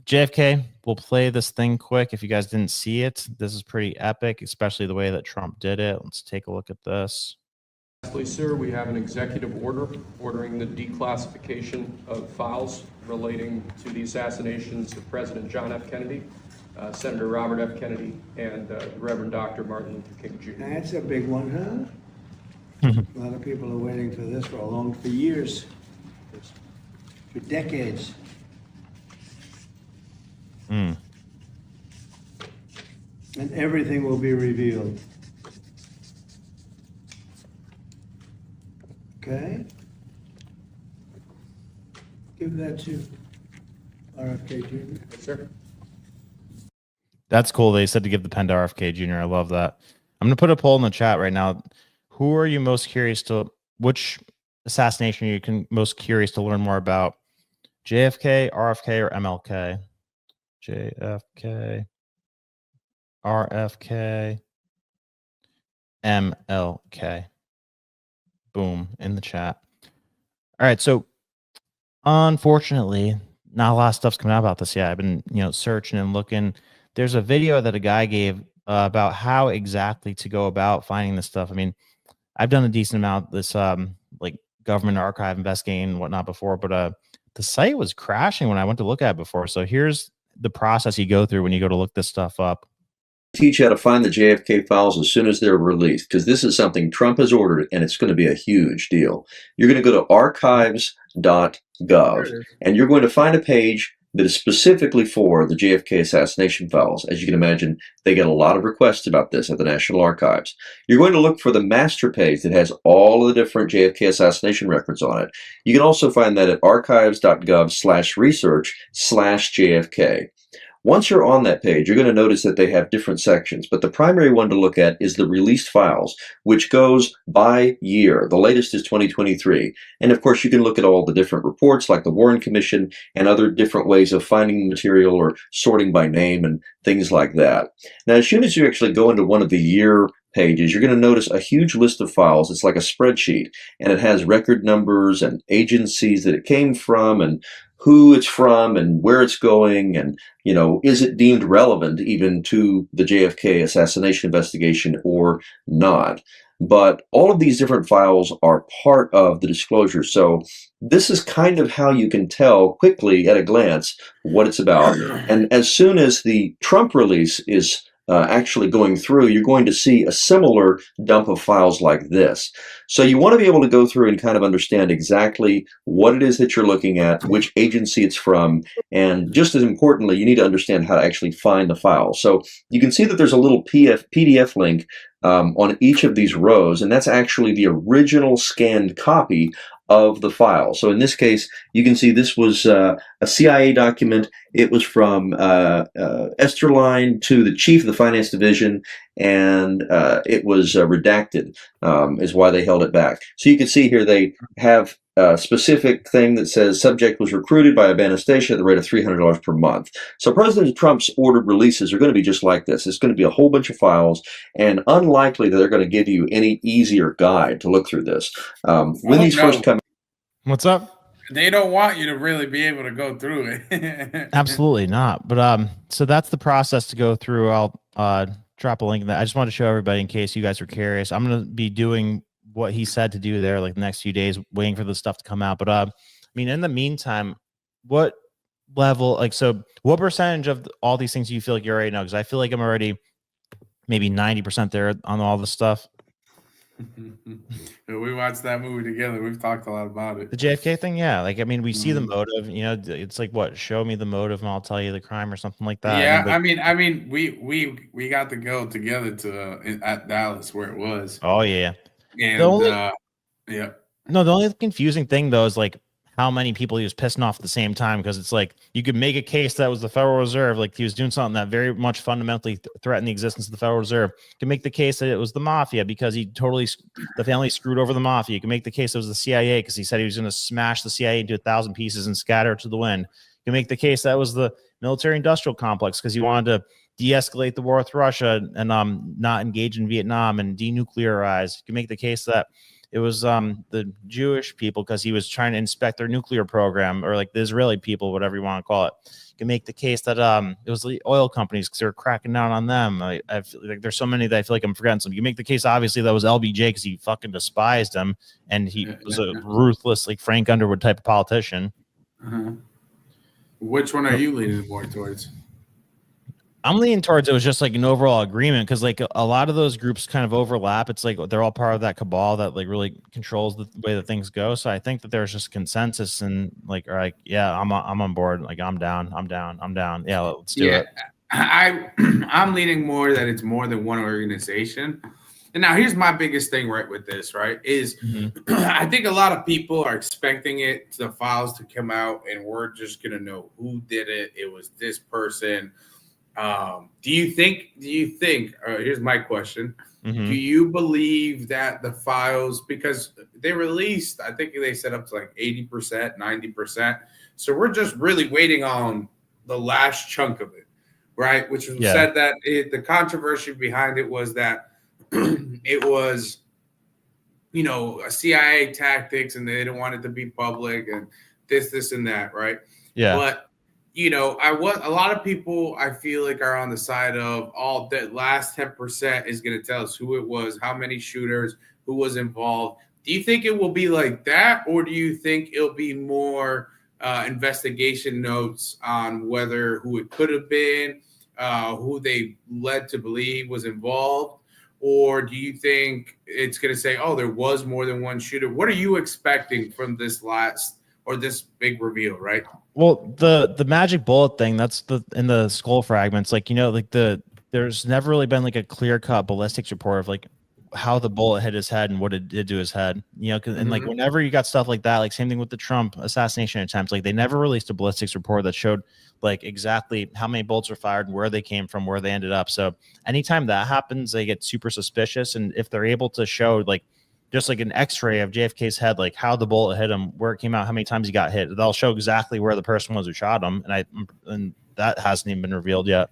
JFK, we'll play this thing quick. If you guys didn't see it, this is pretty epic, especially the way that Trump did it. Let's take a look at this. Lastly, sir, we have an executive order ordering the declassification of files relating to the assassinations of President John F. Kennedy, Senator Robert F. Kennedy, and Reverend Dr. Martin Luther King Jr. That's a big one, huh? A lot of people are waiting for this for years, for decades. Mm. And everything will be revealed. Okay? Give that to RFK Jr. Yes, sir. That's cool. They said to give the pen to RFK Jr. I love that. I'm going to put a poll in the chat right now. Who are you most curious to, which assassination are you most curious to learn more about? JFK, RFK, or MLK? JFK, RFK, MLK. Boom, in the chat. All right, so unfortunately, not a lot of stuff's coming out about this yet. I've been, searching and looking. There's a video that a guy gave about how exactly to go about finding this stuff. I mean, I've done a decent amount of this, like government archive investigating and whatnot before, but the site was crashing when I went to look at it before. So here's the process you go through when you go to look this stuff up. Teach how to find the JFK files as soon as they're released, because this is something Trump has ordered, and it's going to be a huge deal. You're going to go to archives.gov, and you're going to find a page that is specifically for the JFK assassination files. As you can imagine, they get a lot of requests about this at the National Archives. You're going to look for the master page that has all of the different JFK assassination records on it. You can also find that at archives.gov/research/JFK. Once you're on that page, you're going to notice that they have different sections, but the primary one to look at is the released files, which goes by year. The latest is 2023. And of course, you can look at all the different reports like the Warren Commission and other different ways of finding material or sorting by name and things like that. Now, as soon as you actually go into one of the year pages, you're going to notice a huge list of files. It's like a spreadsheet, and it has record numbers and agencies that it came from and who it's from and where it's going, and is it deemed relevant even to the JFK assassination investigation or not. But all of these different files are part of the disclosure. So this is kind of how you can tell quickly at a glance what it's about. And as soon as the Trump release is actually going through, you're going to see a similar dump of files like this. So you want to be able to go through and kind of understand exactly what it is that you're looking at, which agency it's from, and just as importantly, you need to understand how to actually find the file. So you can see that there's a little PDF link on each of these rows, and that's actually the original scanned copy of the file. So in this case, you can see this was a CIA document. It was from Esterline to the chief of the finance division, and it was redacted, is why they held it back. So you can see here they have a specific thing that says subject was recruited by Urbana Station at the rate of $300 per month. So President Trump's ordered releases are going to be just like this. It's going to be a whole bunch of files, and unlikely that they're going to give you any easier guide to look through this. When these first come, what's up? They don't want you to really be able to go through it. Absolutely not. But so that's the process to go through. I'll drop a link in that. I just wanted to show everybody in case you guys are curious. I'm going to be doing what he said to do there, like the next few days, waiting for the stuff to come out. But I mean, in the meantime, what level, so what percentage of all these things do you feel like you already know? Because I feel like I'm already maybe 90% there on all the stuff. We watched that movie together. We've talked a lot about it. The JFK thing, yeah. Like, I mean, we see the motive. It's like, what? Show me the motive, and I'll tell you the crime, or something like that. Yeah, I mean, we got to go together to at Dallas where it was. Oh yeah. And yeah. No, the only confusing thing though is like how many people he was pissing off at the same time, because it's like you could make a case that was the Federal Reserve, like he was doing something that very much fundamentally threatened the existence of the Federal Reserve. You can make the case that it was the mafia because the family screwed over the mafia. You can make the case it was the CIA because he said he was going to smash the CIA into 1,000 pieces and scatter it to the wind. You can make the case that was the military-industrial complex because he wanted to de-escalate the war with Russia and not engage in Vietnam and denuclearize. You can make the case that It was the Jewish people because he was trying to inspect their nuclear program, or like the Israeli people, whatever you want to call it. You can make the case that it was the oil companies because they were cracking down on them. I feel like there's so many that I feel like I'm forgetting some. You make the case obviously that was LBJ because he fucking despised him and he was a ruthless, like Frank Underwood type of politician. Which one are you leaning more towards? I'm leaning towards it was just like an overall agreement because like a lot of those groups kind of overlap. It's like they're all part of that cabal that like really controls the way that things go. So I think that there's just consensus and like, all right, yeah, I'm on board. Like I'm down. Yeah, let's do it. I'm leaning more that it's more than one organization. And now here's my biggest thing right with this, right, is I think a lot of people are expecting the files to come out and we're just going to know who did it. It was this person. Do you think, here's my question. Do you believe that the files, because they released, I think they set up to like 80%, 90%. So we're just really waiting on the last chunk of it, right? Which was said that the controversy behind it was that it was, a CIA tactics and they didn't want it to be public and this and that, right? Yeah. But a lot of people I feel like are on the side of all that last 10% is going to tell us who it was, how many shooters, who was involved. Do you think it will be like that, or do you think it'll be more investigation notes on who it could have been, who they led to believe was involved? Or do you think it's going to say, oh, there was more than one shooter? What are you expecting from this this big reveal, right? Well, the magic bullet thing, that's in the skull fragments, like, there's never really been like a clear-cut ballistics report of like how the bullet hit his head and what it did to his head, and like whenever you got stuff like that, like same thing with the Trump assassination attempts, like they never released a ballistics report that showed like exactly how many bullets were fired and where they came from, where they ended up. So anytime that happens, they get super suspicious. And if they're able to show like just like an x-ray of JFK's head, like how the bullet hit him, where it came out, how many times he got hit, they'll show exactly where the person was who shot him. And that hasn't even been revealed yet.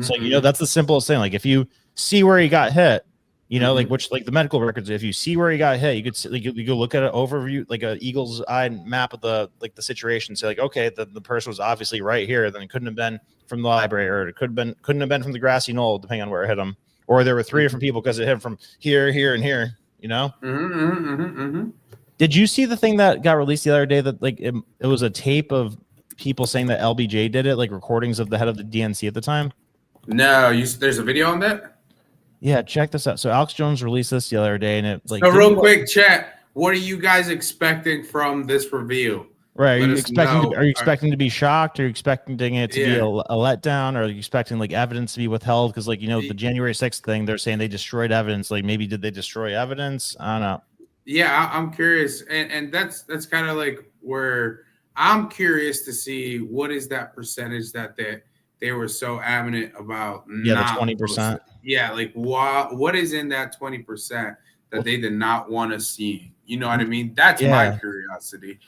So, that's the simplest thing. Like if you see where he got hit, like which like the medical records, if you see where he got hit, you could see, like you go look at an overview, like a eagle's eye map of the situation. So like, okay, the person was obviously right here. Then it couldn't have been from the library, or it couldn't have been from the grassy knoll, depending on where it hit him. Or there were three different people because it hit him from here, and here. Did you see the thing that got released the other day that like it was a tape of people saying that LBJ did it, like recordings of the head of the DNC at the time? No, there's a video on that? Yeah, check this out. So Alex Jones released this the other day, and it like. So real quick, chat. What are you guys expecting from this reveal? Right? Are you expecting to be shocked? Are you expecting it to be a letdown? Or are you expecting like evidence to be withheld? Because like the January 6th thing, they're saying they destroyed evidence. Like maybe did they destroy evidence? I don't know. Yeah, I'm curious, and that's kind of like where I'm curious to see what is that percentage that they were so adamant about. Yeah, the 20%. Yeah, like what is in that 20% that they did not want to see? You know what I mean? That's my curiosity.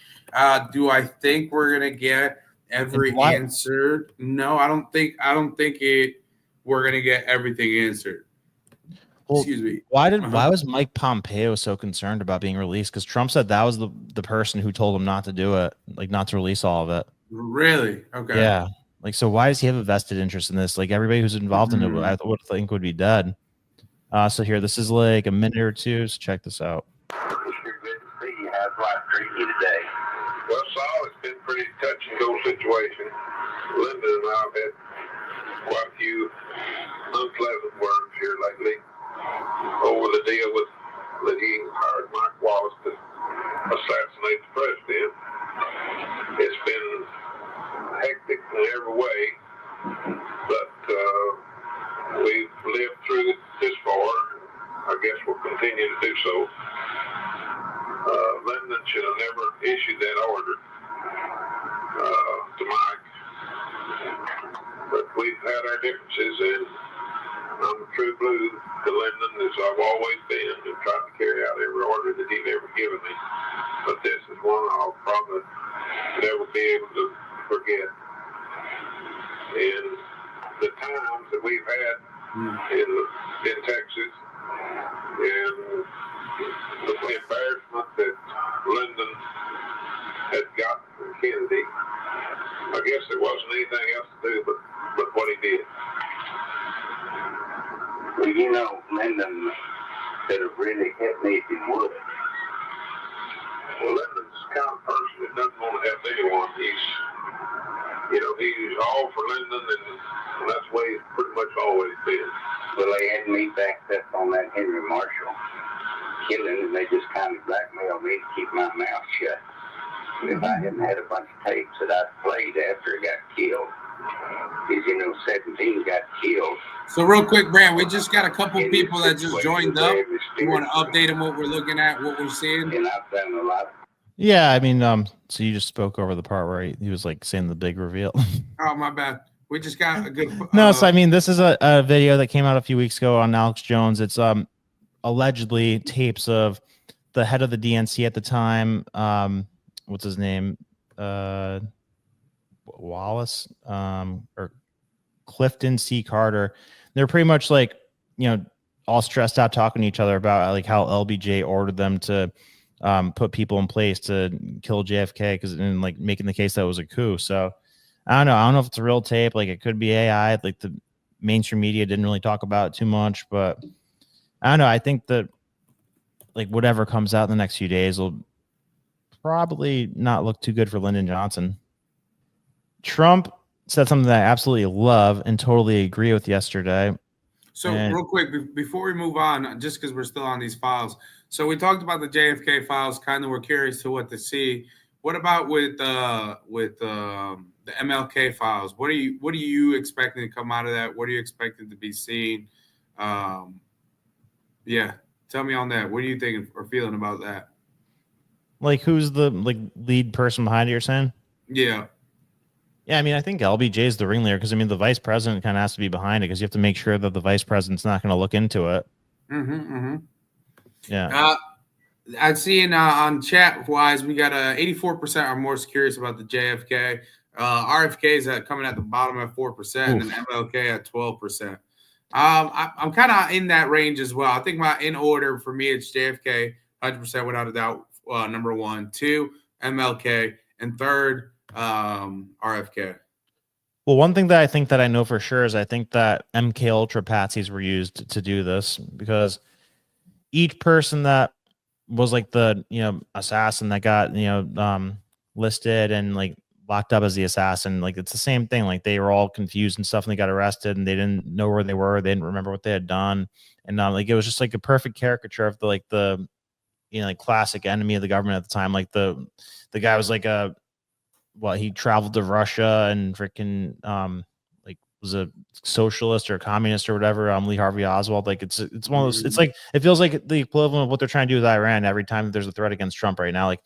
Do I think we're gonna get every answer? No, I don't think we're gonna get everything answered. Well, excuse me. Why was Mike Pompeo so concerned about being released? Because Trump said that was the person who told him not to do it, like not to release all of it. Really? Okay. Yeah. Like, so why does he have a vested interest in this? Like everybody who's involved in it, I would think would be dead. So here, this is like a minute or two. So check this out. How's life treating you today? Well, Saul, it's been a pretty touch and go situation. Linda and I have had quite a few unpleasant words here lately over the deal with that he hired Mike Wallace to assassinate the president. It's been hectic in every way, but we've lived through it this far. I guess we'll continue to do so. Lyndon should have never issued that order to Mike, but we've had our differences, and I'm a true blue to Lyndon, as I've always been, and tried to carry out every order that he's ever given me. But this is one I'll probably never be able to forget. And the times that we've had in Texas, and the embarrassment that Lyndon had gotten from Kennedy. I guess there wasn't anything else to do but what he did. Well, you know, Lyndon could have really hit me if he would. Well, Lyndon's the kind of person that doesn't want to help anyone. He's all for Lyndon, and that's the way he's pretty much always been. Well, they had me backed up on that Henry Marshall killing, and they just kind of blackmailed me to keep my mouth shut. If I hadn't had a bunch of tapes that I played after he got killed, because, 17 got killed. So real quick, Brand, we just got a couple people that just joined up. You want to update them what we're looking at, what we're seeing? And I've done a lot. Yeah, I mean, so you just spoke over the part where he was like saying the big reveal. Oh, my bad. We just got a good. No, so I mean, this is a video that came out a few weeks ago on Alex Jones. It's allegedly tapes of the head of the DNC at the time. What's his name? Wallace, or Clifton C. Carter. They're pretty much like, all stressed out talking to each other about like how LBJ ordered them to put people in place to kill JFK and like making the case that it was a coup. So I don't know if it's a real tape. Like it could be AI. Like the mainstream media didn't really talk about it too much, but I don't know. I think that like whatever comes out in the next few days will probably not look too good for Lyndon Johnson. Trump said something that I absolutely love and totally agree with yesterday. So real quick, before we move on, just because we're still on these files. So we talked about the JFK files, kind of we're curious to what to see. What about with the MLK files? What are you expecting to come out of that? What are you expecting to be seen? Yeah, tell me on that. What are you thinking or feeling about that? Like who's the lead person behind it, you're saying? Yeah. Yeah, I mean, I think LBJ is the ringleader because, I mean, the vice president kind of has to be behind it because you have to make sure that the vice president's not going to look into it. Yeah. I've seen on chat-wise, we got 84% are more curious about the JFK. RFK is coming at the bottom at 4% and MLK at 12%. I'm kind of in that range as well. I think in order for me, it's JFK, 100% without a doubt, number 1. 2, MLK, and 3rd, RFK. Well, one thing that I think that I know for sure is I think that MK Ultra patsies were used to do this because each person that was like the assassin that got listed and like locked up as the assassin, like it's the same thing. Like they were all confused and stuff, and they got arrested and they didn't know where they were. They didn't remember what they had done, and like it was just like a perfect caricature of the classic enemy of the government at the time. Like the guy was like he traveled to Russia and freaking like was a socialist or a communist or whatever. Lee Harvey Oswald. Like it's one of those. It's like it feels like the equivalent of what they're trying to do with Iran every time that there's a threat against Trump right now. Like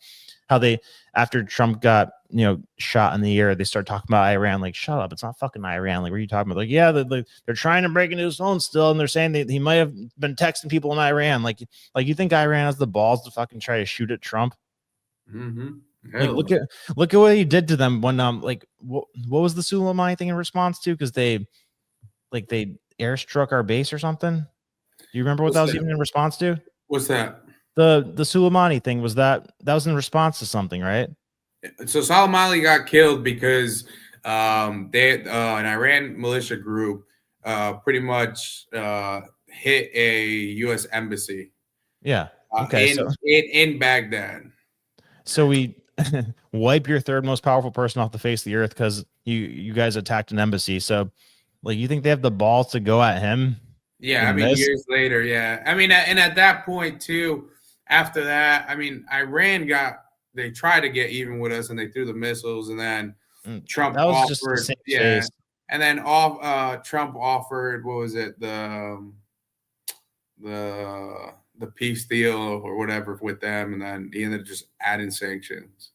how they after Trump got shot in the ear, they start talking about Iran. Like shut up, it's not fucking Iran. Like what are you talking about? Like yeah, they're trying to break into his phone still, and they're saying that he might have been texting people in Iran. Like you think Iran has the balls to fucking try to shoot at Trump? Like, look at what he did to them when what was the Soleimani thing in response to? Because they airstruck our base or something. Do you remember what that was even in response to? What's that? The Soleimani thing was that was in response to something, right? So Soleimani got killed because they an Iran militia group pretty much hit a U.S. embassy. Yeah. Okay. In Baghdad. So we wipe your third most powerful person off the face of the earth because you guys attacked an embassy. So like you think they have the balls to go at him? Yeah, I mean years later, yeah. I mean, and at that point too, after that, I mean, Iran they tried to get even with us and they threw the missiles, and then Trump offered phase. And then Trump offered, what was it, the peace deal or whatever with them, and then he ended up just adding sanctions.